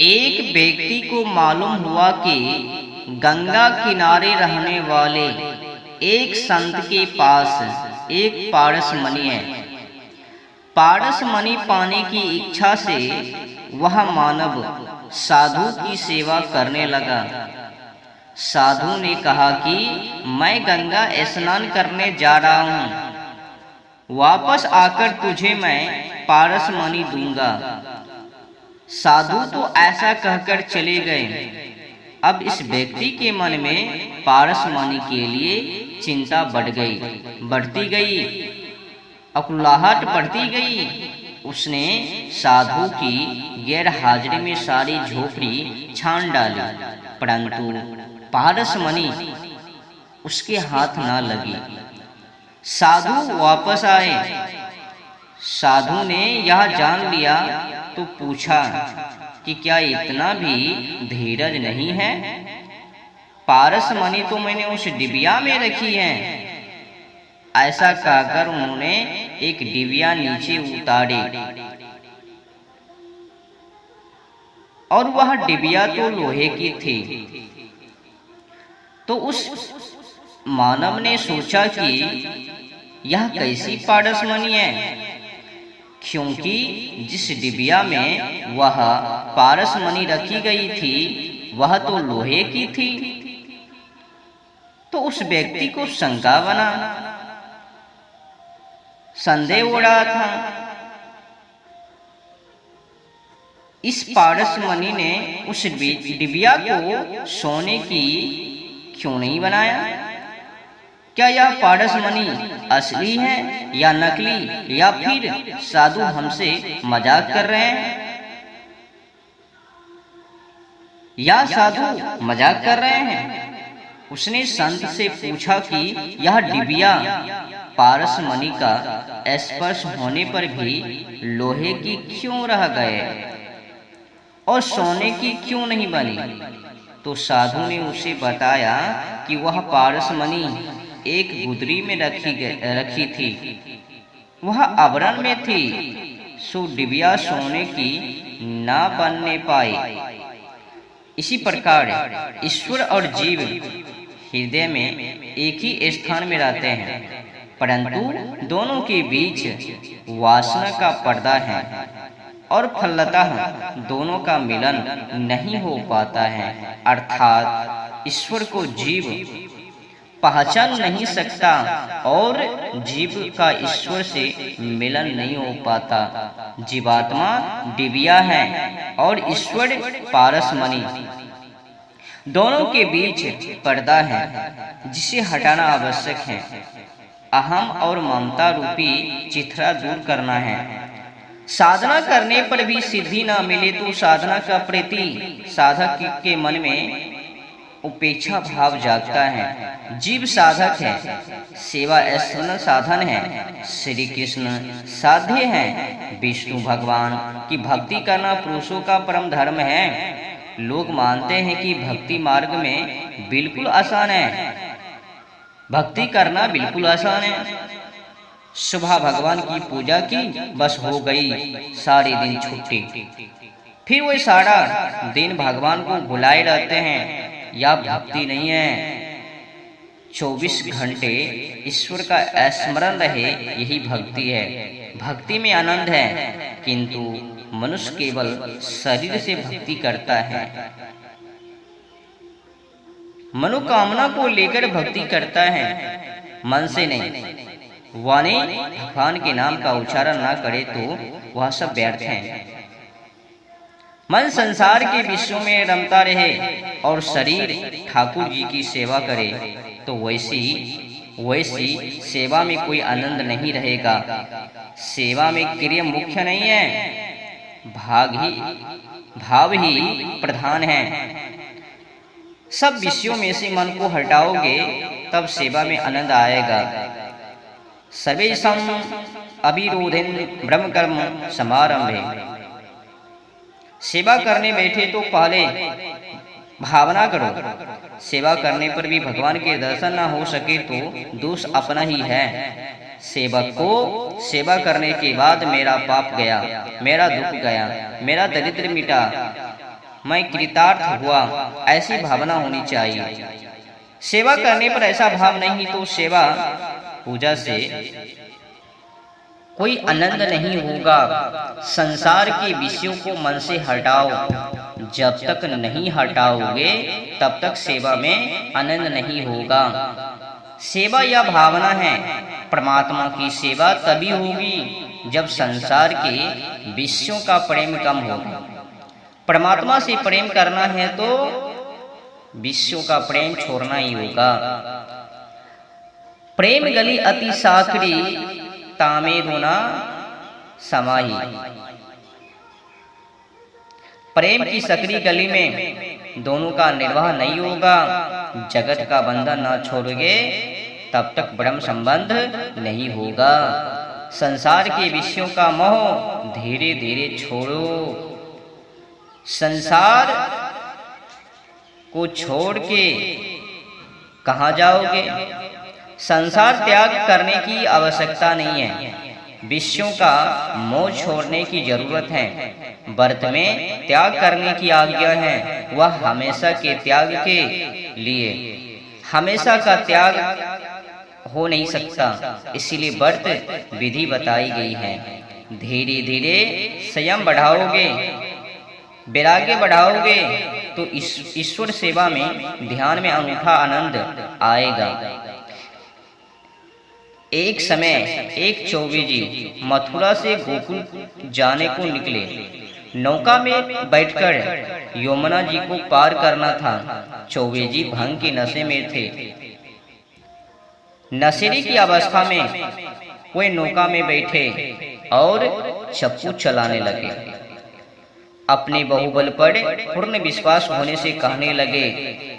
एक व्यक्ति को मालूम हुआ कि गंगा किनारे रहने वाले एक संत के पास एक पारस मणि है। पारस मणि पाने की इच्छा से वह मानव साधु की सेवा करने लगा। साधु ने कहा कि मैं गंगा स्नान करने जा रहा हूँ, वापस आकर तुझे मैं पारस मणि दूंगा। साधु तो ऐसा कहकर चले गए। अब इस व्यक्ति के मन में पारस मणि के लिए चिंता बढ़ती गई, अकुलाहट बढ़ती गई। उसने साधु की गैर हाजिरी में सारी झोपड़ी छान डाली, परंतु पारस मणि उसके हाथ न लगी। साधु वापस आए। साधु ने यह जान लिया तो पूछा कि क्या इतना भी धीरज नहीं है? पारस मणि तो मैंने उस डिबिया में रखी है। ऐसा कहकर उन्होंने एक डिबिया नीचे उतारी और वह डिबिया तो लोहे की थी। तो उस मानव ने सोचा कि यह कैसी पारस मणि है, क्योंकि जिस डिबिया में वह पारस मणि रखी गई थी वह तो लोहे की थी। तो उस व्यक्ति को शंका बना, संदेह हो रहा था, इस पारस मणि ने उस डिबिया को सोने की क्यों नहीं बनाया? क्या यह पारस मणि असली है या नकली, या फिर साधु हमसे मजाक कर रहे हैं? या साधु मजाक कर रहे हैं? उसने संत से पूछा कि यह डिबिया पारस मणि का स्पर्श होने पर भी लोहे की क्यों रह गए और सोने की क्यों नहीं बनी? तो साधु ने उसे बताया कि वह पारस मणि एक गुदरी में रखी थी, वह आवरण में थी, सो डिबिया सोने की ना बनने पाई। इसी प्रकार ईश्वर और जीव हृदय में एक ही स्थान में रहते हैं, परंतु दोनों के बीच वासना का पर्दा है और फलतः दोनों का मिलन नहीं हो पाता है। अर्थात ईश्वर को जीव पहचान नहीं सकता और जीव का ईश्वर से मिलन नहीं हो पाता। जीवात्मा डिबिया है और ईश्वर पारस मणि, दोनों के बीच पर्दा है जिसे हटाना आवश्यक है। अहम और ममता रूपी चिथड़ा दूर करना है। साधना करने पर भी सिद्धि न मिले तो साधना का प्रति साधक के मन में उपेक्षा भाव जागता है। जीव साधक है, सेवा ऐसा साधन है। श्री कृष्ण साध्य है, विष्णु भगवान की भक्ति करना पुरुषों का परम धर्म है। लोग मानते हैं कि भक्ति मार्ग में बिल्कुल आसान है, भक्ति करना बिल्कुल आसान है। सुबह भगवान की पूजा की, बस हो गई सारे दिन छुट्टी, फिर वो सारा दिन भगवान को भुलाए रहते हैं। यह भक्ति नहीं है। 24 घंटे ईश्वर का स्मरण रहे, यही भक्ति है। भक्ति में आनंद है, किंतु मनुष्य केवल शरीर से भक्ति करता है, मनोकामना को लेकर भक्ति करता है, मन से नहीं। वाणी भगवान के नाम का उच्चारण न करे तो वह सब व्यर्थ है। मन संसार के विषयों में रमता रहे और शरीर ठाकुर जी की सेवा करे, तो वैसी सेवा में कोई आनंद नहीं रहेगा। सेवा में क्रिया मुख्य नहीं है, भाव ही प्रधान है। सब विषयों में से मन को हटाओगे तब सेवा में आनंद आएगा। सर्वेषां अविरोधेन ब्रह्म कर्म समारंभे। सेवा करने बैठे तो पहले भावना करो। सेवा करने पर भी भगवान के दर्शन ना हो सके तो दोष अपना ही है। सेवक को सेवा करने के बाद मेरा पाप गया, मेरा दुख गया, मेरा दरिद्र मिटा, मैं कृतार्थ हुआ, ऐसी भावना होनी चाहिए। सेवा करने पर ऐसा भाव नहीं तो सेवा पूजा से कोई आनंद नहीं होगा। संसार के विषयों को मन से हटाओ, जब तक नहीं हटाओगे तब तक सेवा में आनंद नहीं होगा। सेवा यह भावना है, परमात्मा की सेवा तभी होगी जब संसार के विषयों का प्रेम कम होगा। परमात्मा से प्रेम करना है तो विषयों का प्रेम छोड़ना ही होगा। प्रेम गली अति साकरी, तामे दोना समाही। प्रेम की सकरी गली में दोनों का निर्वाह नहीं होगा। जगत का बंधन न छोड़ोगे तब तक ब्रह्म संबंध नहीं होगा। संसार के विषयों का मोह धीरे धीरे छोड़ो। संसार को छोड़ के कहाँ जाओगे? संसार त्याग करने की आवश्यकता नहीं है, विषयों का मोह छोड़ने की जरूरत है। व्रत में त्याग करने की आज्ञा है, वह हमेशा के त्याग के लिए। हमेशा का त्याग हो नहीं सकता, इसीलिए व्रत विधि बताई गई है। धीरे धीरे संयम बढ़ाओगे, वैराग्य बढ़ाओगे तो ईश्वर सेवा में ध्यान में अनूठा आनंद आएगा। एक समय एक चौबे जी मथुरा से गोकुल जाने को निकले। नौका में बैठकर यमुना जी को पार करना था। चौबे जी भंग के नशे में थे। नशेड़ी की अवस्था में वे नौका में बैठे और चप्पू चलाने लगे। अपने बाहुबल पर पूर्ण विश्वास होने से कहने लगे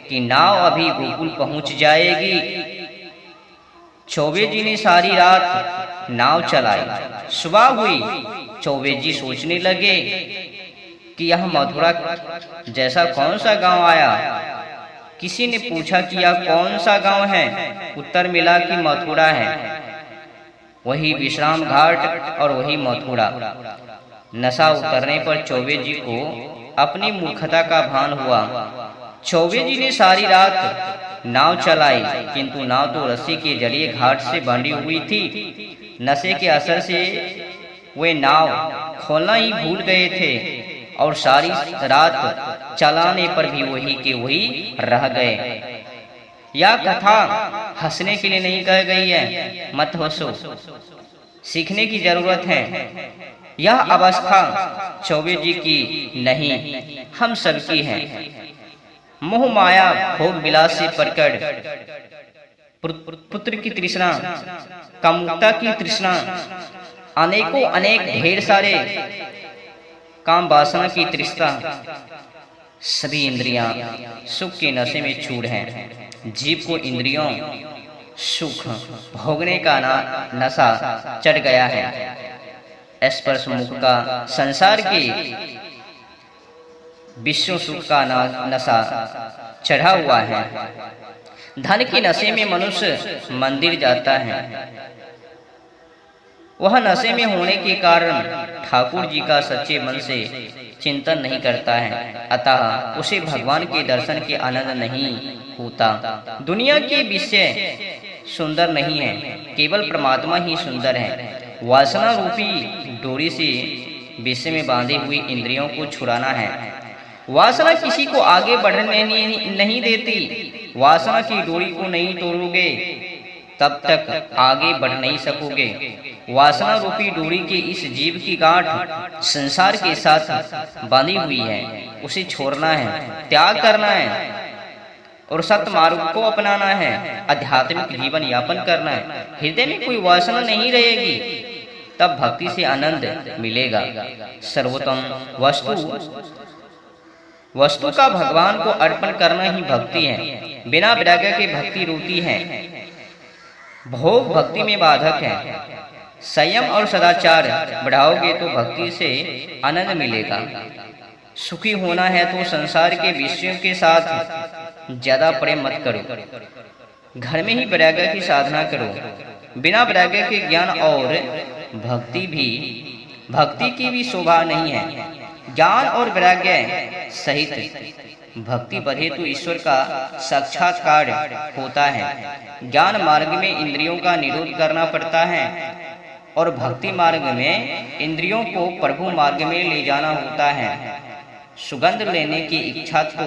कि नाव अभी गोकुल पहुंच जाएगी। चौबे जी ने सारी रात नाव चलाई। सुबह हुई, चौबे जी सोचने लगे कि यह मथुरा जैसा कौन सा गांव आया। किसी ने पूछा कि यह कौन सा गांव है। उत्तर मिला कि मथुरा है। वही विश्राम घाट और वही मथुरा। नशा उतरने पर चौबे जी को अपनी मूर्खता का भान हुआ। चौबे जी ने सारी रात नाव चलाई, किंतु नाव तो रस्सी के जरिए घाट से बंधी हुई थी। नशे के असर से वे नाव खोलना ही भूल गए थे और सारी रात चलाने पर भी वही के वही रह गए। यह कथा हंसने के लिए नहीं कह गई है, मत हंसो, सीखने की जरूरत है। यह अवस्था चौबे जी की नहीं, हम सबकी है। मोह माया भोग विलास से परकड़ पुत्र की तृष्णा, कामुकता की तृष्णा, अनेकों अनेक ढेर सारे काम वासना की तृष्णा, सभी इंद्रियां सुख के नशे में चूर हैं। जीव को इंद्रियों सुख भोगने का नशा चढ़ गया है। स्पर्श मुख का संसार के विश्व सुख का नशा चढ़ा हुआ है। धन के नशे में मनुष्य मंदिर जाता है। वह नशे में होने के कारण ठाकुर जी का सच्चे मन से चिंतन नहीं करता है, अतः उसे भगवान के दर्शन के आनंद नहीं होता। दुनिया के विषय सुंदर नहीं है, केवल परमात्मा ही सुंदर है। वासना रूपी डोरी से विषय में बांधी हुई इंद्रियों को छुड़ाना है। वासना किसी को आगे बढ़ने नहीं देती। वासना की डोरी को नहीं तोड़ोगे तब तक आगे बढ़ नहीं सकोगे। वासना रूपी डोरी के इस जीव की गांठ संसार के साथ बांधी हुई है, उसे छोड़ना है, त्याग करना है और सत्य मार्ग को अपनाना है। आध्यात्मिक जीवन यापन करना है। हृदय में कोई वासना नहीं रहेगी, तब भक्ति से आनंद मिलेगा। सर्वोत्तम वस्तु का भगवान को अर्पण करना ही भक्ति है। बिना वैराग्य के भक्ति रोती है। भोग भक्ति में बाधक है। संयम और सदाचार बढ़ाओगे तो भक्ति से आनंद मिलेगा। सुखी होना है तो संसार के विषयों के साथ ज्यादा प्रेम मत करो। घर में ही वैराग्य की साधना करो। बिना वैराग्य के ज्ञान और भक्ति की भी शोभा नहीं है। ज्ञान और वैराग्य सहित भक्ति बढ़े तो ईश्वर का साक्षात्कार होता है। ज्ञान मार्ग में इंद्रियों का निरोध करना पड़ता है और भक्ति मार्ग में इंद्रियों को प्रभु मार्ग में ले जाना होता है। सुगंध लेने की इच्छा तो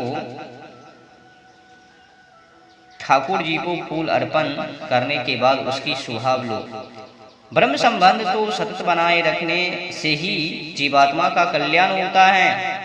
ठाकुर जी को फूल अर्पण करने के बाद उसकी सुहाव लो। ब्रह्म संबंध तो सतत बनाए रखने से ही जीवात्मा का कल्याण होता है।